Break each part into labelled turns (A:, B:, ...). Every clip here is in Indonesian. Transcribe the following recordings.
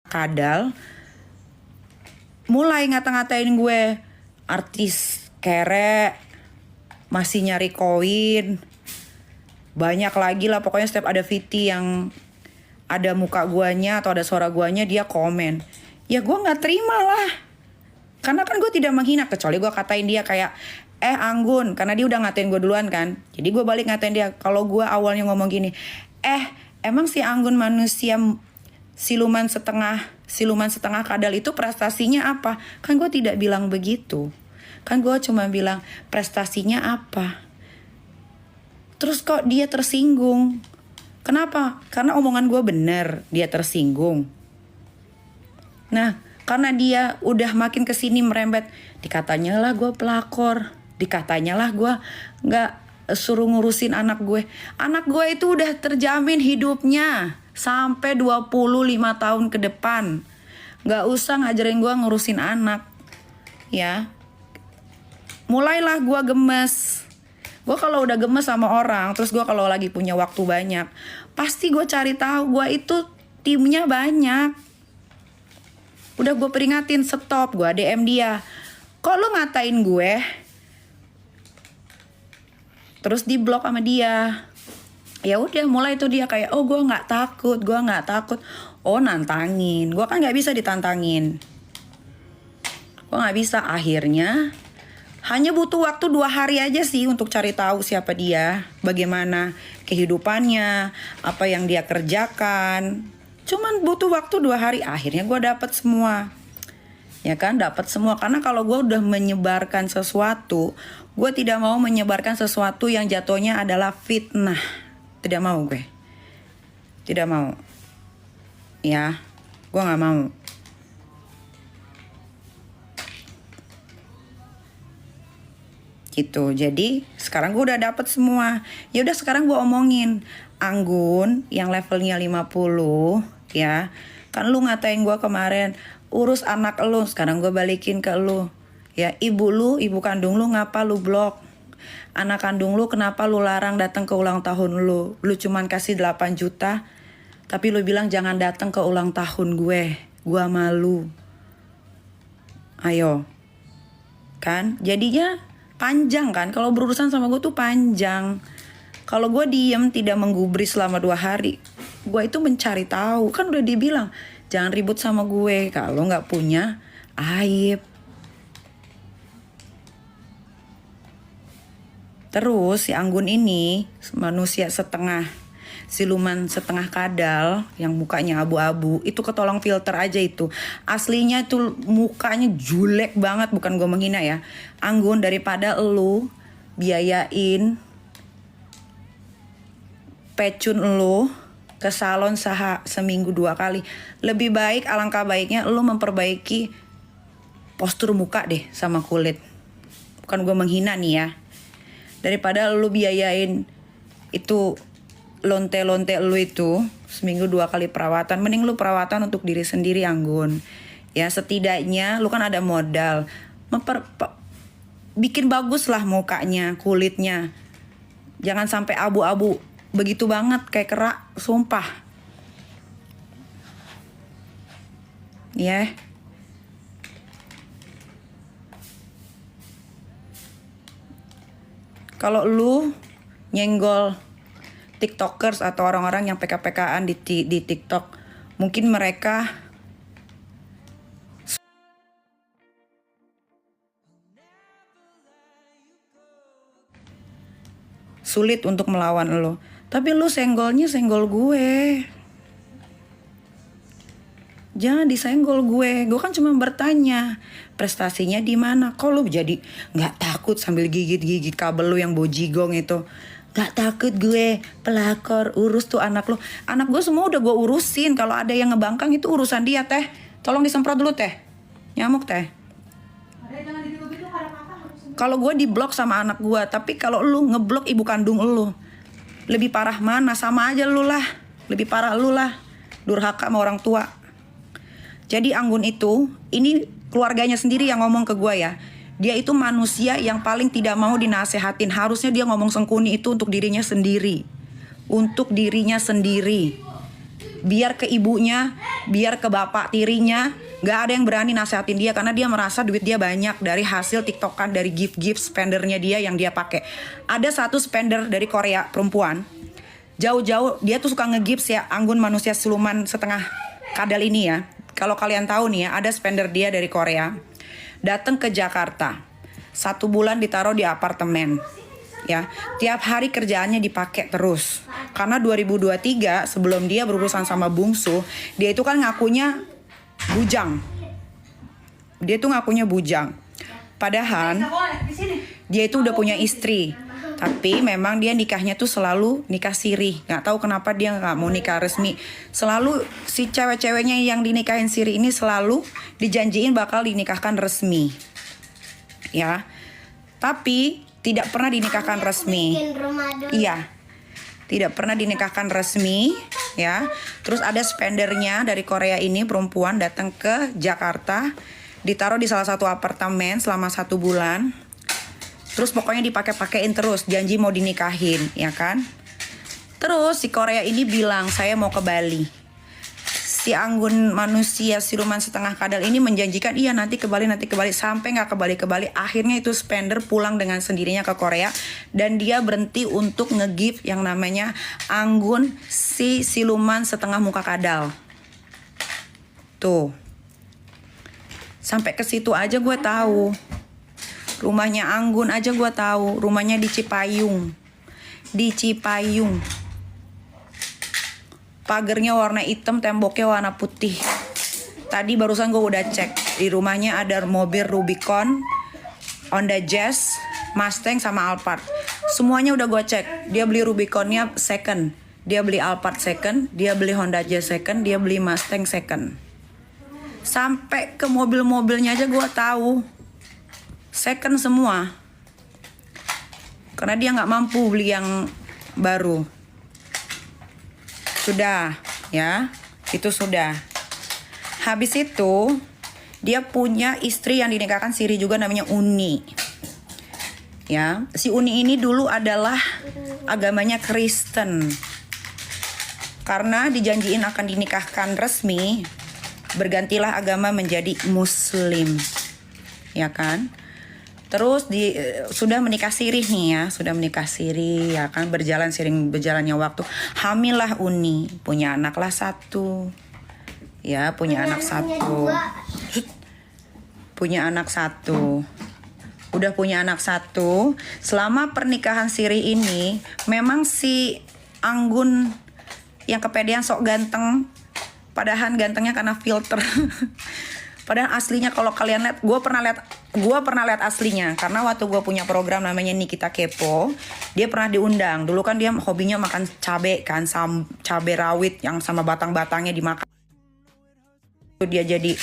A: kadal, mulai ngata-ngatain gue artis kere, masih nyari koin, banyak lagi lah. Pokoknya setiap ada VT yang ada muka guanya atau ada suara guanya, dia komen. Ya gue nggak terima lah, karena kan gue tidak menghina, kecuali gue katain dia kayak Anggun, karena dia udah ngatain gue duluan kan. Jadi gue balik ngatain dia. Kalau gue awalnya ngomong gini, emang si Anggun manusia siluman setengah kadal itu prestasinya apa? Kan gue tidak bilang begitu. Kan gue cuma bilang prestasinya apa. Terus kok dia tersinggung? Kenapa? Karena omongan gue bener, dia tersinggung. Nah, karena dia udah makin kesini merembet, dikatanya lah gue pelakor, dikatanya lah gue gak suruh ngurusin anak gue. Anak gue itu udah terjamin hidupnya sampai 25 tahun ke depan. Gak usah ngajarin gue ngurusin anak. Ya, mulailah gue gemes. Gue kalau udah gemes sama orang, terus gue kalau lagi punya waktu banyak, pasti gue cari tahu. Gue itu timnya banyak. Udah gue peringatin, stop. Gue DM dia, kok lu ngatain gue? Terus di blok sama dia. Ya udah, mulai tuh dia kayak, oh gue nggak takut. Oh nantangin, gue kan nggak bisa ditantangin. Gue nggak bisa. Akhirnya hanya butuh waktu 2 hari aja sih untuk cari tahu siapa dia, bagaimana kehidupannya, apa yang dia kerjakan. Cuman butuh waktu 2 hari, akhirnya gue dapet semua. Ya kan, dapat semua. Karena kalau gue udah menyebarkan sesuatu, gue tidak mau menyebarkan sesuatu yang jatuhnya adalah fitnah. Tidak mau gue. Tidak mau. Ya, gue gak mau. Gitu. Jadi sekarang gue udah dapet semua. Ya udah, sekarang gue omongin. Anggun yang levelnya 50, ya. Kan lu ngatain gue kemarin, urus anak lu, sekarang gue balikin ke lu. Ya, ibu kandung lu ngapa lu blok? Anak kandung lu kenapa lu larang datang ke ulang tahun lu? Lu cuman kasih 8 juta, tapi lu bilang jangan datang ke ulang tahun gue. Gue malu. Ayo. Kan? Jadinya panjang kan? Kalau berurusan sama gue tuh panjang. Kalau gue diem tidak menggubris selama 2 hari, gue itu mencari tahu. Kan udah dibilang, jangan ribut sama gue kalau nggak punya aib. Terus si Anggun ini manusia siluman setengah kadal yang mukanya abu-abu, itu ketolong filter aja itu. Aslinya tuh mukanya julek banget, bukan gue menghina ya. Anggun, daripada lu biayain pecun lu ke salon seminggu 2 kali, lebih baik, alangkah baiknya lu memperbaiki postur muka deh sama kulit. Bukan gue menghina nih ya. Daripada lu biayain itu lonte-lonte lu itu seminggu 2 kali perawatan, mending lu perawatan untuk diri sendiri, Anggun. Ya, setidaknya lu kan ada modal bikin bagus lah mukanya, kulitnya. Jangan sampai abu-abu begitu banget kayak kerak, sumpah. Ya. Kalau lu nyenggol TikTokers atau orang-orang yang PK-PKan di TikTok, mungkin mereka sulit untuk melawan lo. Tapi lu senggolnya senggol gue. Jangan disenggol gue. Gue kan cuma bertanya, prestasinya di mana? Kok lu jadi nggak takut sambil gigit-gigit kabel lu yang bojigong itu? Nggak takut gue, pelakor, urus tuh anak lu. Anak gue semua udah gue urusin. Kalau ada yang ngebangkang itu urusan dia, teh. Tolong disemprot dulu, teh. Nyamuk, teh. Kalau gue diblok sama anak gue, tapi kalau lu ngeblok ibu kandung lu, lebih parah mana? Sama aja lu lah. Lebih parah lu lah. Durhaka sama orang tua. Jadi Anggun itu, ini keluarganya sendiri yang ngomong ke gue ya. Dia itu manusia yang paling tidak mau dinasehatin. Harusnya dia ngomong sengkuni itu untuk dirinya sendiri. Untuk dirinya sendiri. biar ke ibunya, biar ke bapak tirinya, gak ada yang berani nasehatin dia karena dia merasa duit dia banyak dari hasil tiktokan, dari gift spendernya dia yang dia pakai. Ada satu spender dari Korea perempuan, jauh-jauh dia tuh suka nge-gift ya Anggun manusia siluman setengah kadal ini ya. Kalau kalian tahu nih ya, ada spender dia dari Korea datang ke Jakarta, 1 bulan ditaruh di apartemen. Ya, tiap hari kerjaannya dipakai terus. Karena 2023 sebelum dia berurusan sama bungsu, dia itu kan ngakunya bujang. Dia tuh ngakunya bujang. Padahal dia itu udah punya istri. Tapi memang dia nikahnya tuh selalu nikah siri. Gak tahu kenapa dia gak mau nikah resmi. Selalu si cewek-ceweknya yang dinikahin siri ini selalu dijanjiin bakal dinikahkan resmi. Ya, tapi tidak pernah dinikahkan resmi. Iya, tidak pernah dinikahkan resmi. Ya, terus ada spendernya dari Korea ini perempuan datang ke Jakarta, ditaruh di salah satu apartemen selama 1 bulan. Terus pokoknya dipakai-pakein terus, janji mau dinikahin, ya kan? Terus si Korea ini bilang, saya mau ke Bali. Si Anggun manusia siluman setengah kadal ini menjanjikan, iya nanti ke Bali, sampai nggak ke Bali. Akhirnya itu spender pulang dengan sendirinya ke Korea dan dia berhenti untuk nge-gift yang namanya Anggun si siluman setengah muka kadal. Tuh, sampai ke situ aja gue tahu. Rumahnya Anggun aja gue tahu, rumahnya di Cipayung. Di Cipayung. Pagernya warna hitam, temboknya warna putih. Tadi barusan gue udah cek, di rumahnya ada mobil Rubicon, Honda Jazz, Mustang sama Alphard. Semuanya udah gue cek. Dia beli Rubiconnya second, dia beli Alphard second, dia beli Honda Jazz second, dia beli Mustang second. Sampai ke mobil-mobilnya aja gue tahu. Second semua. Karena dia nggak mampu beli yang baru. Sudah, ya. Itu sudah. Habis itu, dia punya istri yang dinikahkan siri juga namanya Uni. Ya, si Uni ini dulu adalah agamanya Kristen. Karena dijanjiin akan dinikahkan resmi, bergantilah agama menjadi Muslim. Ya kan? Terus sudah menikah siri nih ya, sudah menikah siri ya kan, sering berjalannya waktu. Hamil lah Uni, punya anak lah 1. Ya, punya anak 1. Punya anak 1. Udah punya anak 1. Selama pernikahan siri ini, memang si Anggun yang kepedean sok ganteng, padahal gantengnya karena filter. Padahal aslinya kalau kalian lihat, gue pernah lihat aslinya karena waktu gue punya program namanya Nikita Kepo, dia pernah diundang. Dulu kan dia hobinya makan cabe kan, cabe rawit yang sama batang-batangnya dimakan. Dia jadi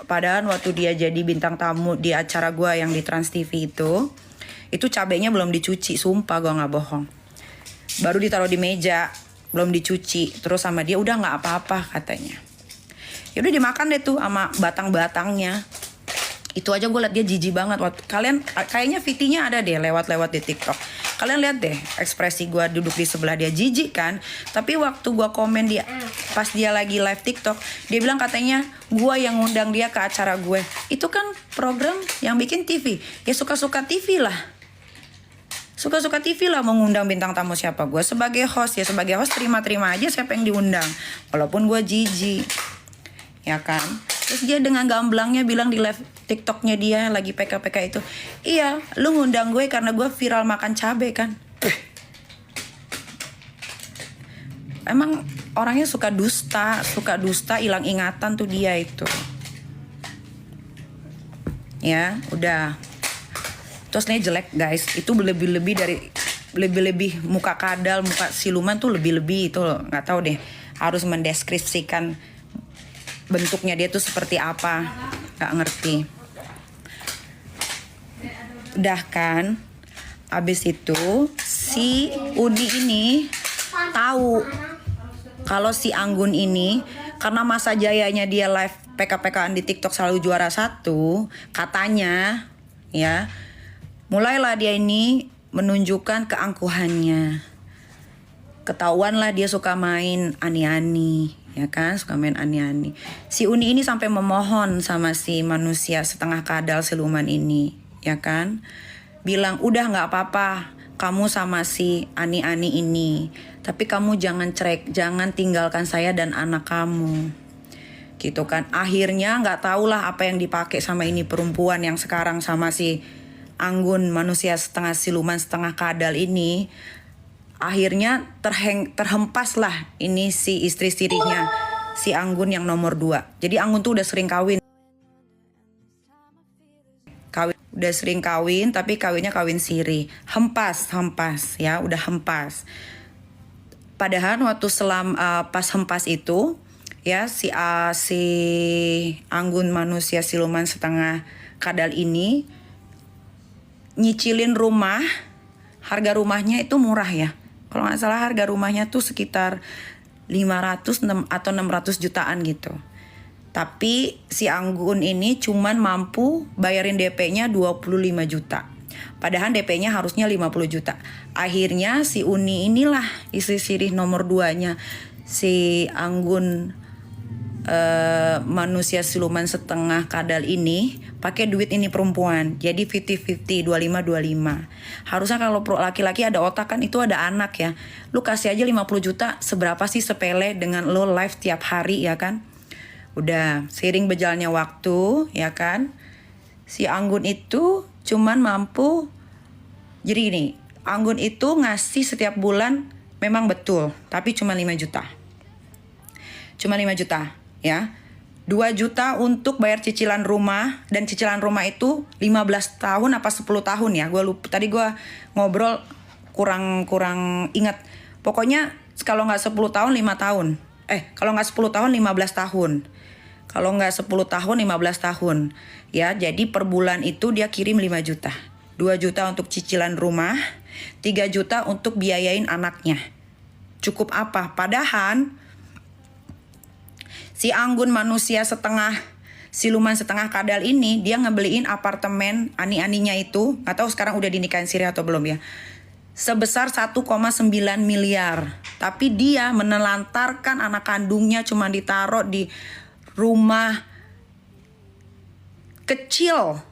A: padahal waktu dia jadi bintang tamu di acara gue yang di Trans TV itu cabenya belum dicuci, sumpah gue nggak bohong. Baru ditaruh di meja, belum dicuci, terus sama dia udah nggak apa-apa katanya. Ya udah dimakan deh tuh sama batang-batangnya. Itu aja gue liat dia jijik banget. Kalian kayaknya VT-nya ada deh lewat di TikTok. Kalian lihat deh ekspresi gue duduk di sebelah dia, jijik kan. Tapi waktu gue komen dia pas dia lagi live TikTok, dia bilang katanya gue yang ngundang dia ke acara gue. Itu kan program yang bikin TV. Ya suka-suka TV lah. Suka-suka TV lah mau ngundang bintang tamu siapa. Gue sebagai host terima-terima aja siapa yang diundang. Walaupun gue jijik. Ya kan. Terus dia dengan gamblangnya bilang di live TikToknya dia lagi PK-PK itu, iya lu ngundang gue karena gue viral makan cabai kan. Emang orangnya suka dusta, hilang ingatan tuh dia itu. Ya udah. Terus ini jelek guys, itu lebih muka kadal, muka siluman tuh lebih itu loh. Nggak tahu deh, harus mendeskripsikan bentuknya dia tuh seperti apa, nggak ngerti. Udah kan, abis itu si Udi ini tahu kalau si Anggun ini karena masa jayanya dia live PK-PKan di TikTok selalu juara 1, katanya ya, mulailah dia ini menunjukkan keangkuhannya. ketahuan lah dia suka main ani-ani, ya kan, suka main ani-ani. Si Uni ini sampai memohon sama si manusia setengah kadal siluman ini, ya kan, bilang udah nggak apa-apa kamu sama si ani-ani ini, tapi kamu jangan jangan tinggalkan saya dan anak kamu, gitu kan. Akhirnya nggak tahulah apa yang dipakai sama ini perempuan yang sekarang sama si Anggun manusia setengah siluman setengah kadal ini. Akhirnya terhempas lah ini si istri-istrinya si Anggun yang nomor 2. Jadi Anggun tuh udah sering kawin tapi kawinnya kawin siri, hempas ya, udah hempas. Padahal waktu pas hempas itu ya si Anggun manusia siluman setengah kadal ini nyicilin rumah. Harga rumahnya itu murah ya, kalau nggak salah harga rumahnya tuh sekitar 500 atau 600 jutaan gitu. Tapi si Anggun ini cuman mampu bayarin DP-nya 25 juta. Padahal DP-nya harusnya 50 juta. Akhirnya si Uni inilah istri sirih nomor 2-nya si Anggun manusia siluman setengah kadal ini pakai duit ini perempuan. Jadi 50-50, 25-25. Harusnya kalau laki-laki ada otak kan, itu ada anak ya. Lu kasih aja 50 juta, seberapa sih, sepele dengan lo live tiap hari ya kan. Udah seiring berjalannya waktu ya kan, si Anggun itu cuman mampu, jadi gini, Anggun itu ngasih setiap bulan memang betul, tapi cuma 5 juta. Cuma 5 juta ya. 2 juta untuk bayar cicilan rumah, dan cicilan rumah itu 15 tahun apa 10 tahun ya. Gue lupa, tadi gue ngobrol kurang ingat. Pokoknya kalau nggak 10 tahun 5 tahun. Kalau nggak 10 tahun 15 tahun. Kalau nggak 10 tahun 15 tahun. Ya, jadi per bulan itu dia kirim 5 juta. 2 juta untuk cicilan rumah, 3 juta untuk biayain anaknya. Cukup apa? Padahal si Anggun manusia setengah siluman setengah kadal ini dia ngebeliin apartemen ani-aninya itu, nggak tahu sekarang udah dinikahin siri atau belum ya, sebesar 1,9 miliar. Tapi dia menelantarkan anak kandungnya, cuma ditaruh di rumah kecil,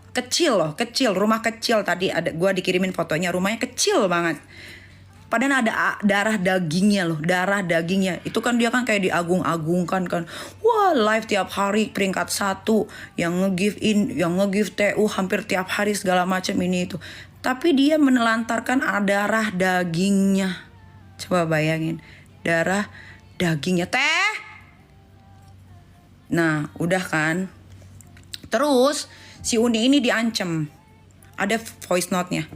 A: rumah kecil. Tadi ada gua dikirimin fotonya, rumahnya kecil banget. Padahal ada darah dagingnya loh, darah dagingnya. Itu kan dia kan kayak diagung-agungkan kan. Wah, live tiap hari peringkat 1, yang nge-give TU hampir tiap hari segala macam ini itu. Tapi dia menelantarkan darah dagingnya. Coba bayangin, darah dagingnya teh. Nah, udah kan. Terus si Uni ini diancam. Ada voice note-nya.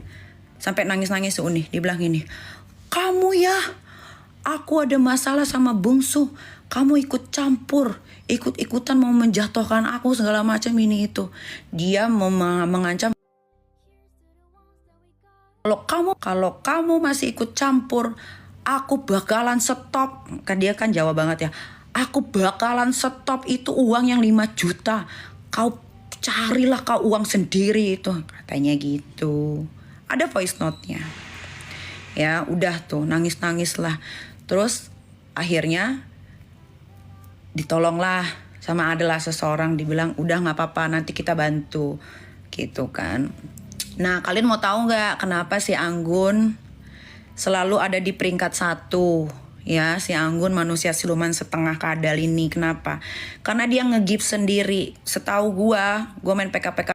A: Sampai nangis-nangis si Uni, dibilang gini, "Kamu ya, aku ada masalah sama bungsu. Kamu ikut campur, ikut-ikutan mau menjatuhkan aku segala macam ini itu." Dia mau mengancam, kalau kamu masih ikut campur, aku bakalan stop. Kan dia kan Jawa banget ya. Aku bakalan stop itu uang yang 5 juta. Kau carilah kau uang sendiri itu. Katanya gitu. Ada voice note-nya. Ya udah tuh, nangis-nangis lah. Terus akhirnya ditolonglah sama adalah seseorang, dibilang udah gak apa-apa, nanti kita bantu. Gitu kan. Nah, kalian mau tahu gak kenapa si Anggun selalu ada di peringkat 1? Ya, si Anggun manusia siluman setengah kadal ini. Kenapa? Karena dia nge-give sendiri. Setahu gua main PKPK